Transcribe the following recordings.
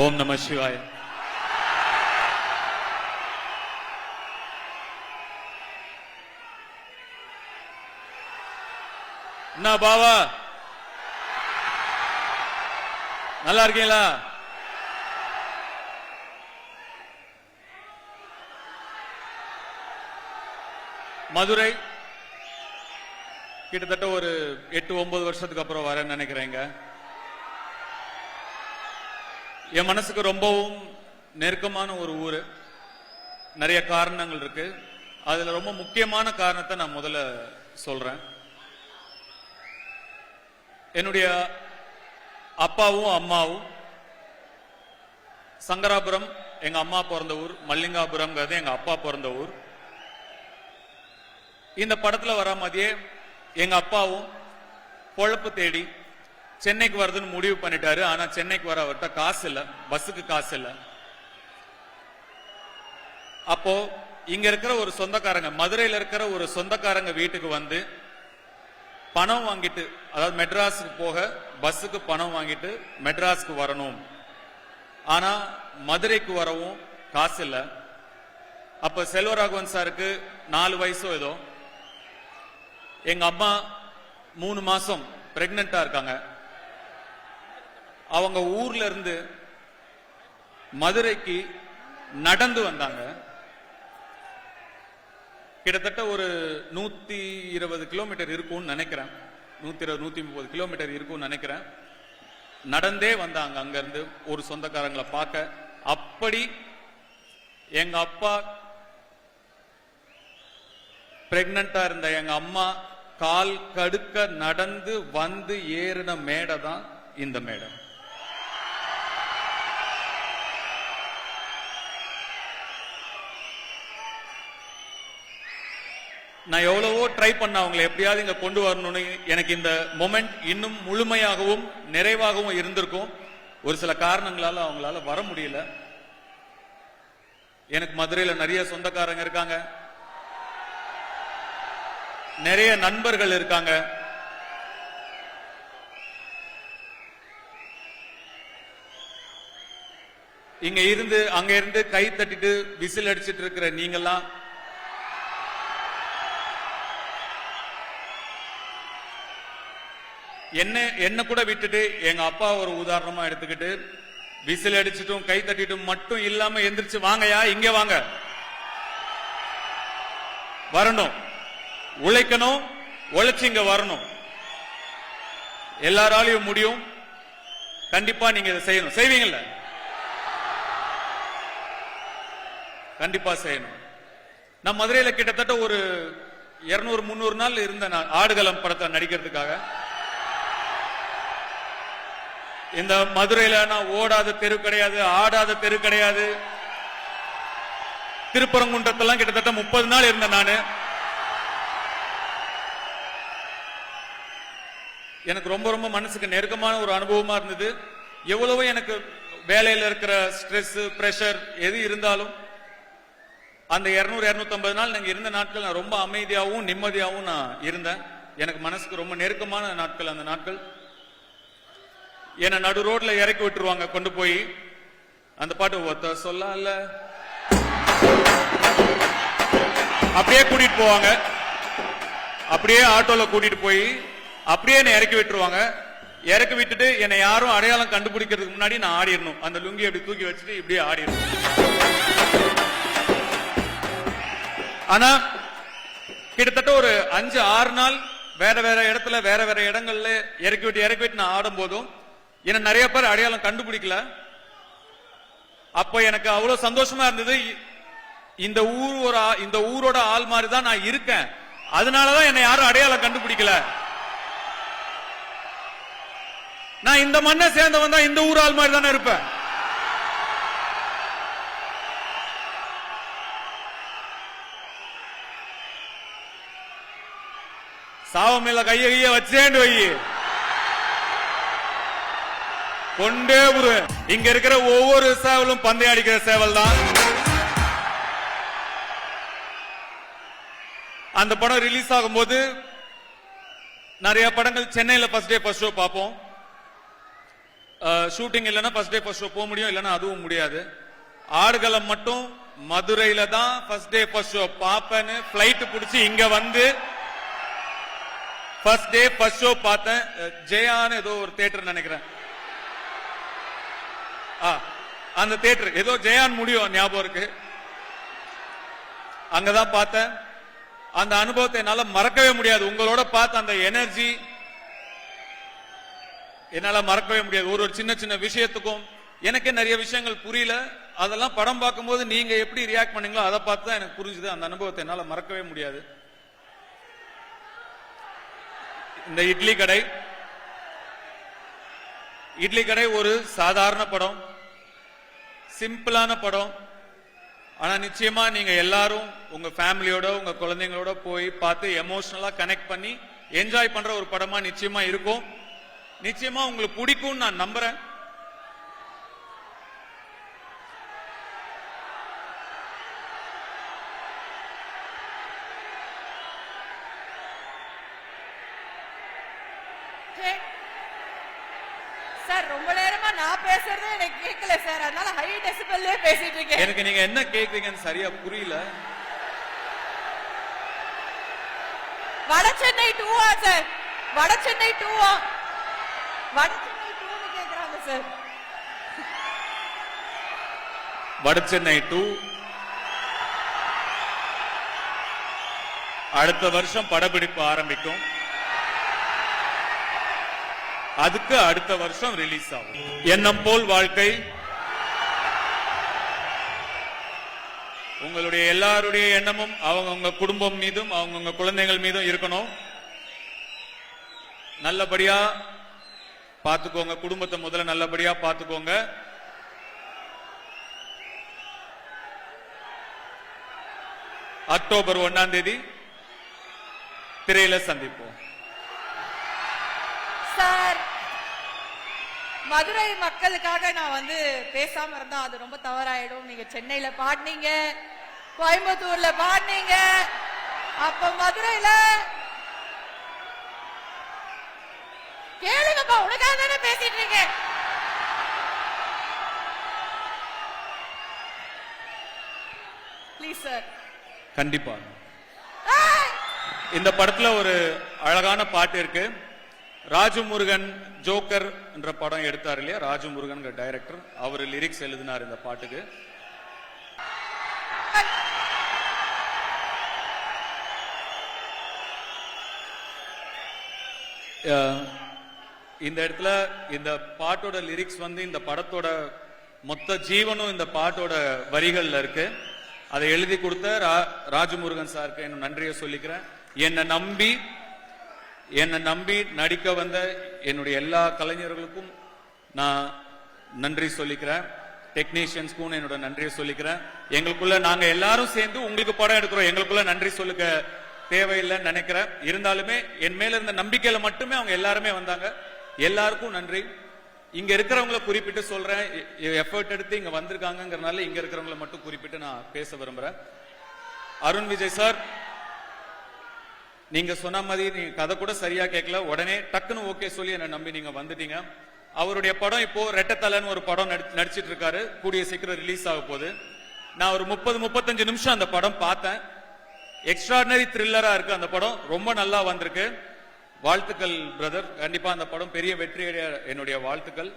ஓம் நம சிவாய. என்ன பாவா, நல்லா இருக்கீங்களா? மதுரை கிட்டத்தட்ட ஒரு 8-9 வருஷத்துக்கு அப்புறம் வரேன்னு நினைக்கிறேங்க. என் மனசுக்கு ரொம்பவும் நெருக்கமான ஒரு ஊரு. நிறைய காரணங்கள் இருக்கு. அதுல ரொம்ப முக்கியமான காரணத்தை நான் முதல்ல சொல்றேன். என்னுடைய அப்பாவும் அம்மாவும் சங்கராபுரம் எங்க அம்மா பிறந்த ஊர், மல்லிகாபுரம் எங்க அப்பா பிறந்த ஊர். இந்த படத்துல வர மாதிரியே எங்க அப்பாவும் பொழப்பு தேடி சென்னைக்கு வருதுன்னு முடிவு பண்ணிட்டாரு. ஆனா சென்னைக்கு வர அவர்கிட்ட காசு இல்ல, பஸ்ஸுக்கு காசு இல்ல. அப்போ இங்க இருக்கிற ஒரு சொந்தக்காரங்க, மதுரையில இருக்கிற ஒரு சொந்தக்காரங்க வீட்டுக்கு வந்து பணம் வாங்கிட்டு, அதாவது மெட்ராஸுக்கு போக பஸ்ஸுக்கு பணம் வாங்கிட்டு மெட்ராஸுக்கு வரணும். ஆனா மதுரைக்கு வரவும் காசு இல்ல. அப்ப செல்வராகவன் சாருக்கு 4 வயசோ ஏதோ. எங்க அம்மா 3 மாசம் பிரெக்னண்டா இருக்காங்க. அவங்க ஊர்ல இருந்து மதுரைக்கு நடந்து வந்தாங்க. கிட்டத்தட்ட ஒரு 120 கிலோமீட்டர் இருக்கும்னு நினைக்கிறேன். 120-130 கிலோமீட்டர் இருக்கும்னு நினைக்கிறேன். நடந்தே வந்தாங்க அங்க இருந்து ஒரு சொந்தக்காரங்களை பார்க்க. அப்படி எங்க அப்பா பிரெக்னண்டா இருந்த எங்க அம்மா கால் கடுக்க நடந்து வந்து ஏறின மேடை தான் இந்த மேடை. நான் எவ்வளவோ ட்ரை பண்ண அவங்களை எப்படியாவது இங்க கொண்டு வரணும்னு. எனக்கு இந்த மொமெண்ட் இன்னும் முழுமையாகவும் நிறைவாகவும் இருந்திருக்கும். ஒரு சில காரணங்களால அவங்களால வர முடியல. எனக்கு மதுரையில நிறைய சொந்தக்காரங்க இருக்காங்க, நிறைய நண்பர்கள் இருக்காங்க. இங்க இருந்து அங்க இருந்து கை தட்டிட்டு விசில் அடிச்சிட்டு இருக்கிற நீங்கெல்லாம் என்ன கூட விட்டுட்டு எங்க அப்பா ஒரு உதாரணமா எடுத்துக்கிட்டு விசில் அடிச்சிட்டும் கை தட்டிட்டும் மட்டும் இல்லாம எந்திரிச்சு வாங்கயா, இங்க வாங்க, வரணும், உழைக்கணும், உழைச்சு இங்க வரணும். எல்லாராலையும் முடியும். கண்டிப்பா நீங்க இதை செய்யணும். செய்வீங்கல்ல? கண்டிப்பா செய்யணும். நான் மதுரையில கிட்டத்தட்ட ஒரு 200-300 நாள் இருந்தேன் ஆடுகளம் படத்தை நடிக்கிறதுக்காக. இந்த மதுரையில நான் ஓடாத தெரு கிடையாது, ஆடாத தெரு கிடையாது. திருப்பரங்குன்றத்தெல்லாம் கிட்டத்தட்ட 30 நாள் இருந்தேன் நானு. எனக்கு ரொம்ப ரொம்ப மனசுக்கு நெருக்கமான ஒரு அனுபவமா இருந்தது. எவ்வளவோ எனக்கு வேலையில இருக்கிற ஸ்ட்ரெஸ், பிரஷர் எது இருந்தாலும் அந்த 200-250 நாள் நாங்க இருந்த நாட்கள் நான் ரொம்ப அமைதியாகவும் நிம்மதியாகவும் நான் இருந்தேன். எனக்கு மனசுக்கு ரொம்ப நெருக்கமான நாட்கள் அந்த நாட்கள். என்ன நடு ரோட்ல இறக்கி விட்டுருவாங்க கொண்டு போய். அந்த பாட்டு ஒத்த சொல்லல அப்படியே கூட்டிட்டு போவாங்க. அப்படியே ஆட்டோல கூட்டிட்டு போய் அப்படியே என்னை இறக்கி விட்டுருவாங்க. இறக்கி விட்டுட்டு என்னை யாரும் அடையாளம் கண்டுபிடிக்கிறதுக்கு முன்னாடி நான் ஆடிடணும். அந்த லுங்கி அப்படி தூக்கி வச்சுட்டு இப்படியே ஆடிடணும். ஆனா கிட்டத்தட்ட ஒரு 5-6 நாள் வேற வேற இடத்துல வேற வேற இடங்கள்ல இறக்கி விட்டு நான் ஆடும் போதும் என்ன நிறைய பேர் அடையாளம் கண்டுபிடிக்கல. அப்ப எனக்கு அவ்வளவு சந்தோஷமா இருந்தது. இந்த ஊரோட ஆள் மாதிரி தான் நான் இருக்கேன். அதனாலதான் என்னை யாரும் அடையாளம் கண்டுபிடிக்கல. நான் இந்த மண்ணை சேர்ந்தவன் தான், இந்த ஊர் ஆள் மாதிரி தானே இருப்பேன். சாவமேல கைய வச்சேண்டு வை, கொண்டே புருவேன். இங்க இருக்கிற ஒவ்வொரு சேவலும் பந்தயம் அடிக்கிற சேவல் தான். அந்த படம் ரிலீஸ் ஆகும்போது நிறைய படங்கள் சென்னையில ஃபர்ஸ்ட் டே ஃபர்ஸ்ட் ஷோ பார்ப்போம். ஷூட்டிங் இல்லைன்னா ஃபர்ஸ்ட் டே ஃபர்ஸ்ட் ஷோ போக முடியும், இல்லைன்னா அதுவும் முடியாது. ஆடுகளம் மட்டும் மதுரையில தான் ஃபர்ஸ்ட் டே ஃபர்ஸ்ட் ஷோ பாப்பேன்னு பிளைட் பிடிச்சி இங்க வந்து ஃபர்ஸ்ட் டே ஃபர்ஸ்ட் ஷோ பார்த்தேன். ஜெயான்னு ஏதோ ஒரு தியேட்டர் நினைக்கிறேன், அந்த தியேட்டர் ஏதோ ஜெயான் முடியும் ஞாபகம் இருக்கு, அங்கதான் பார்த்தேன். அந்த அனுபவத்தை என்னால மறக்கவே முடியாது. உங்களோட பார்த்த அந்த எனர்ஜி என்னால மறக்கவே முடியாது. ஒரு சின்ன சின்ன விஷயத்துக்கும் எனக்கே நிறைய விஷயங்கள் புரியல, அதெல்லாம் படம் பார்க்கும்போது நீங்க எப்படி ரியாக்ட் பண்ணீங்களோ அதை பார்த்து தான் எனக்கு புரிஞ்சுது. அந்த அனுபவத்தை என்னால மறக்கவே முடியாது. இந்த இட்லி கடை ஒரு சாதாரண படம், சிம்பிளான படம். ஆனா நிச்சயமா நீங்க எல்லாரும் உங்க ஃபேமிலியோட உங்க குழந்தைங்களோட போய் பார்த்து எமோஷனலா கனெக்ட் பண்ணி என்ஜாய் பண்ற ஒரு படமா நிச்சயமா இருக்கும். நிச்சயமா உங்களுக்கு பிடிக்கும் நான் நம்புறேன். சார் ரொம்ப நேரமா நான் பேசுறது எனக்கு கேட்கல சார், அதனால ஹை டெசிபல்லே பேசிட்டு இருக்கேன். எனக்கு நீங்க என்ன கேக்குறீங்கன்னு சரியா புரியல. வடசென்னை 2 சார், வடசென்னை 2 வடசென்னை 2 கேக்குறாங்க சார். வடசென்னை 2 அடுத்த வருஷம் படப்பிடிப்பு ஆரம்பிக்கும், அதுக்கு அடுத்த வருஷம் ரிலீஸ் ஆகும். எண்ணம் போல் வாழ்க்கை உங்களுடைய எல்லாருடைய எண்ணமும் அவங்க குடும்பம் மீதும் அவங்க குழந்தைகள் மீதும் இருக்கணும். நல்லபடியா பாத்துக்கோங்க, குடும்பத்தை முதல்ல நல்லபடியா பாத்துக்கோங்க. அக்டோபர் 1ஆம் தேதி திரையில சந்திப்போம். சார் மதுரை மக்களுக்காக நான் வந்து பேசாம இருந்தா அது ரொம்ப தவறாயிடும். நீங்க சென்னையில பாடினீங்க, கோயம்புத்தூர்ல பாடினீங்க, அப்ப மதுரையில கேளுங்கப்பா, உனக்காக தானே பேசிட்டு இருக்கீங்க. Please sir. கண்டிப்பா இந்த படத்துல ஒரு அழகான பாட்டு இருக்கு. ராஜு முருகன் ஜோக்கர் என்ற படம் எடுத்தார் இல்லையா, ராஜு முருகன் டைரக்டர், அவர் லிரிக்ஸ் எழுதினார் இந்த பாட்டுக்கு. இந்த இடத்துல இந்த பாட்டோட லிரிக்ஸ் வந்து இந்த படத்தோட மொத்த ஜீவனும் இந்த பாட்டோட வரிகள்ல இருக்கு. அதை எழுதி கொடுத்த ராஜமுருகன் சாருக்கு என்ன நன்றியை சொல்லிக்கிறேன். என்னை நம்பி நடிக்க வந்த என்னுடைய எல்லா கலைஞர்களுக்கும் நான் நன்றி சொல்லிக்கிறேன். டெக்னீஷியன்ஸ்க்கும் என்னோட நன்றியை சொல்லிக்கிறேன். எங்களுக்குள்ள நாங்க எல்லாரும் சேர்ந்து உங்களுக்கு படம் எடுக்கிறோம், எங்களுக்குள்ள நன்றி சொல்லுக்க தேவையில்லைன்னு நினைக்கிறேன். இருந்தாலுமே என் மேல இருந்த நம்பிக்கையில மட்டுமே அவங்க எல்லாருமே வந்தாங்க. எல்லாருக்கும் நன்றி. இங்க இருக்கிறவங்கள குறிப்பிட்டு சொல்றேன், எஃபர்ட் எடுத்து இங்க வந்திருக்காங்கிறதுனால இங்க இருக்கிறவங்கள மட்டும் குறிப்பிட்டு நான் பேச விரும்புறேன். அருண் விஜய் சார், நீங்க சொன்ன மாதிரி நீங்க கதை கூட சரியா கேட்கல, உடனே டக்குன்னு ஓகே சொல்லி என்ன நம்பி நீங்க வந்துட்டீங்க. அவருடைய படம் இப்போ ரெட்டத்தலைன்னு ஒரு படம் நடிச்சிட்டு இருக்காரு, கூடிய சீக்கிரம் ரிலீஸ் ஆக போகுது. நான் ஒரு 30-35 நிமிஷம் அந்த படம் பார்த்தேன். எக்ஸ்ட்ராடினரி த்ரில்லரா இருக்கு அந்த படம், ரொம்ப நல்லா வந்திருக்கு. வாழ்த்துக்கள் பிரதர், கண்டிப்பா அந்த படம் பெரிய வெற்றியடைய என்னுடைய வாழ்த்துக்கள்.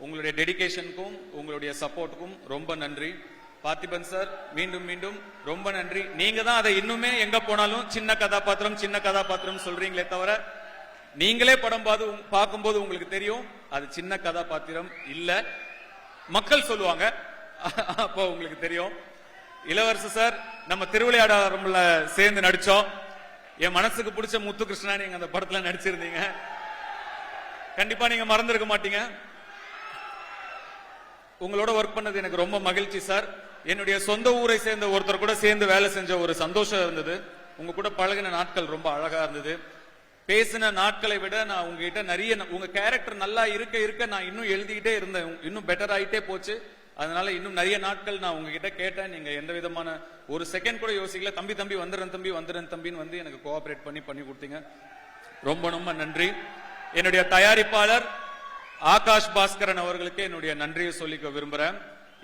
உங்களுடைய டெடிகேஷனுக்கும் உங்களுடைய சப்போர்ட்டுக்கும் ரொம்ப நன்றி. பார்த்திபன் சார், மீண்டும் மீண்டும் ரொம்ப நன்றி. நீங்க தான் அதை இன்னுமே எங்க போனாலும் சின்ன கதாபாத்திரம் சொல்றீங்களே தவிர, நீங்களே படம் பார்க்கும்போது உங்களுக்கு தெரியும் அது சின்ன கதாபாத்திரம் இல்ல, மக்கள் சொல்லுவாங்க, அப்போ உங்களுக்கு தெரியும். இளவரசு சார், நம்ம திருவிளையாடல சேர்ந்து நடிச்சோம். என் மனசுக்கு பிடிச்ச முத்துகிருஷ்ணா நீங்க அந்த படத்துல நடிச்சிருந்தீங்க, கண்டிப்பா நீங்க மறந்துருக்க மாட்டீங்க. உங்களோட ஒர்க் பண்ணது எனக்கு ரொம்ப மகிழ்ச்சி சார். என்னுடைய சொந்த ஊரை சேர்ந்த ஒருத்தர் கூட சேர்ந்து வேலை செஞ்ச ஒரு சந்தோஷம் இருந்தது. உங்க கூட பழகின நாட்கள் ரொம்ப அழகா இருந்தது. பேசின நாட்களை விட நான் உங்ககிட்ட நிறைய, உங்க கேரக்டர் நல்லா இருக்க நான் இன்னும் எழுதிக்கிட்டே இருந்தேன், இன்னும் பெட்டர் ஆயிட்டே போச்சு. அதனால இன்னும் நிறைய நாட்கள் நான் உங்ககிட்ட கேட்டேன். நீங்க எந்த விதமான ஒரு செகண்ட் கூட யோசிக்கல. தம்பி வந்துடுறேன் தம்பின்னு வந்து எனக்கு கோஆபரேட் பண்ணி கொடுத்தீங்க. ரொம்ப ரொம்ப நன்றி. என்னுடைய தயாரிப்பாளர் ஆகாஷ் பாஸ்கரன் அவர்களுக்கு என்னுடைய நன்றியை சொல்லிக்க விரும்புறேன்.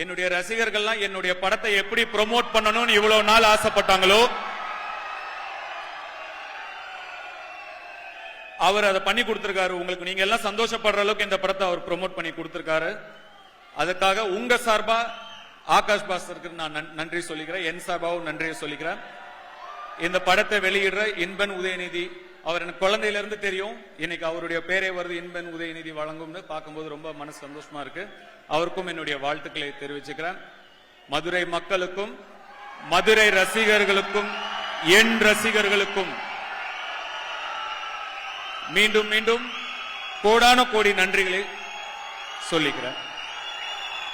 என்னுடைய ரசிகர்கள்லாம் என்னுடைய படத்தை எப்படி ப்ரோமோட் பண்ணணும்னு இவ்வளவு நாள் ஆசைப்பட்டாங்களோ அவர் அதை பண்ணி கொடுத்திருக்காரு. உங்களுக்கு நீங்க எல்லாம் சந்தோஷப்படுற அளவுக்கு இந்த படத்தை அவர் ப்ரோமோட் பண்ணி கொடுத்திருக்காரு. அதுக்காக உங்க சார்பா ஆகாஷ் பாஸ்கருக்கு நான் நன்றி சொல்லிக்கிறேன். என் சார்பாவும் நன்றியை சொல்லிக்கிறேன். இந்த படத்தை வெளியிடுற இன்பன் உதயநிதி, அவர் எனக்கு குழந்தையில இருந்து தெரியும். இன்னைக்கு அவருடைய பேரே வருது, இன்பன் உதயநிதி வழங்கும்னு பார்க்கும்போது ரொம்ப மனசு சந்தோஷமா இருக்கு. அவருக்கும் என்னுடைய வாழ்த்துக்களை தெரிவிச்சுக்கிறேன். மதுரை மக்களுக்கும் மதுரை ரசிகர்களுக்கும் என் ரசிகர்களுக்கும் மீண்டும் மீண்டும் கோடான கோடி நன்றிகளை சொல்லிக்கிறேன்.